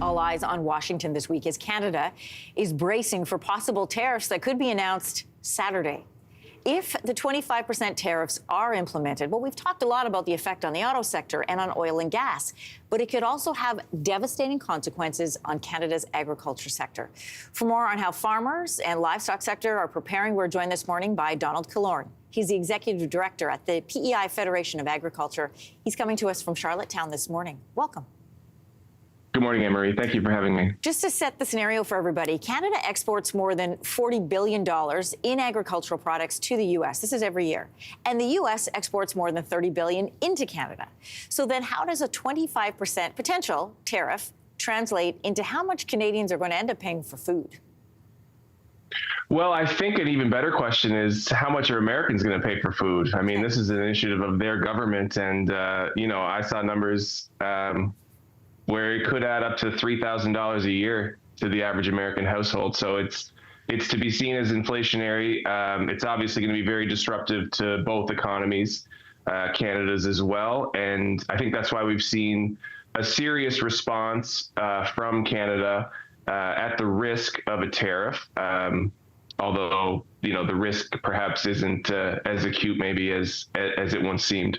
All eyes on Washington this week as Canada is bracing for possible tariffs that could be announced Saturday. If the 25% tariffs are implemented, well, we've talked a lot about the effect on the auto sector and on oil and gas, but it could also have devastating consequences on Canada's agriculture sector. For more on how farmers and livestock sector are preparing, we're joined this morning by Donald Killorn. He's the executive director at the PEI Federation of Agriculture. He's coming to us from Charlottetown this morning. Welcome. Good morning, Anne-Marie. Thank you for having me. Just to set the scenario for everybody, Canada exports more than $40 billion in agricultural products to the U.S. This is every year. And the U.S. exports more than $30 billion into Canada. So then how does a 25% potential tariff translate into how much Canadians are going to end up paying for food? Well, I think an even better question is how much are Americans going to pay for food? I mean, this is an initiative of their government. And, I saw numbers where it could add up to $3,000 a year to the average American household. So it's to be seen as inflationary. It's obviously going to be very disruptive to both economies, Canada's as well. And I think that's why we've seen a serious response from Canada at the risk of a tariff. Although, the risk perhaps isn't as acute maybe as it once seemed.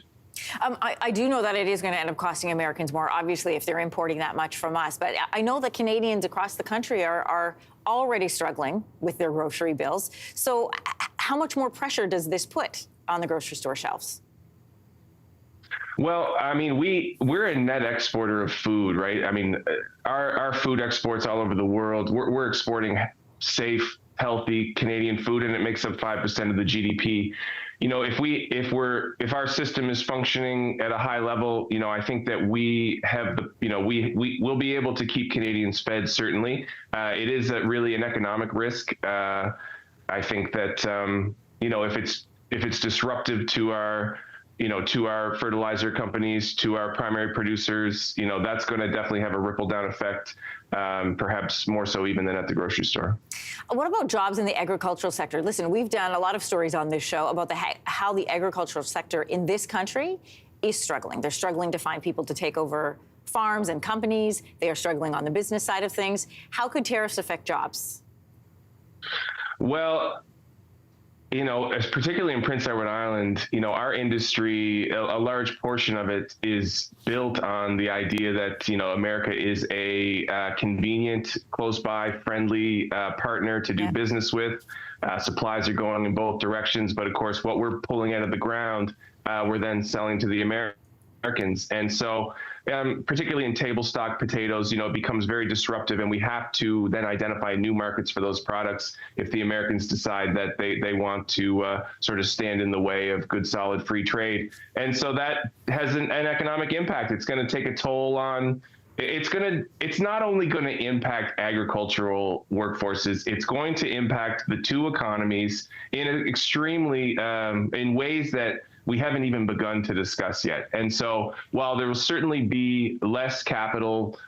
I do know that it is going to end up costing Americans more, obviously, if they're importing that much from us. But I know that Canadians across the country are already struggling with their grocery bills. So how much more pressure does this put on the grocery store shelves? Well, I mean, we're a net exporter of food, right? I mean, our food exports all over the world. We're exporting safe, healthy Canadian food, and it makes up 5% of the GDP. If our system is functioning at a high level, I think that we have we will be able to keep Canadians fed. Certainly, it is really an economic risk. I think that if it's disruptive to our fertilizer companies, to our primary producers, that's going to definitely have a ripple down effect, perhaps more so even than at the grocery store. What about jobs in the agricultural sector? Listen, we've done a lot of stories on this show about how the agricultural sector in this country is struggling. They're struggling to find people to take over farms and companies. They are struggling on the business side of things. How could tariffs affect jobs? Well, particularly in Prince Edward Island, our industry, a large portion of it is built on the idea that, America is a convenient, close by, friendly partner to do business with. Supplies are going in both directions. But of course, what we're pulling out of the ground, we're then selling to the Americans. And so particularly in table stock potatoes, it becomes very disruptive, and we have to then identify new markets for those products if the Americans decide that they want to sort of stand in the way of good, solid free trade. And so that has an economic impact. It's going to take a toll on it's not only going to impact agricultural workforces, it's going to impact the two economies in in ways that we haven't even begun to discuss yet. And so while there will certainly be less capital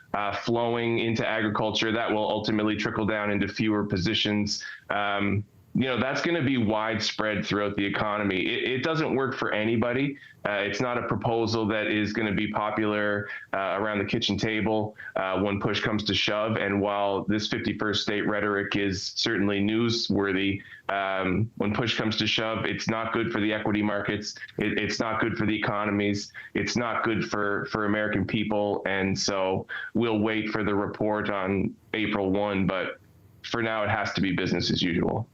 flowing into agriculture, that will ultimately trickle down into fewer positions. That's going to be widespread throughout the economy. It doesn't work for anybody. It's not a proposal that is going to be popular around the kitchen table when push comes to shove. And while this 51st state rhetoric is certainly newsworthy, when push comes to shove, it's not good for the equity markets. It's not good for the economies. It's not good for American people. And so we'll wait for the report on April 1. But for now, it has to be business as usual.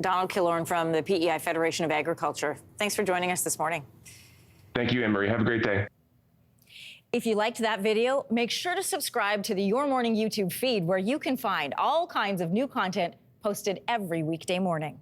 Donald Killorn from the PEI Federation of Agriculture. Thanks for joining us this morning. Thank you, Anne-Marie. Have a great day. If you liked that video, make sure to subscribe to the Your Morning YouTube feed, where you can find all kinds of new content posted every weekday morning.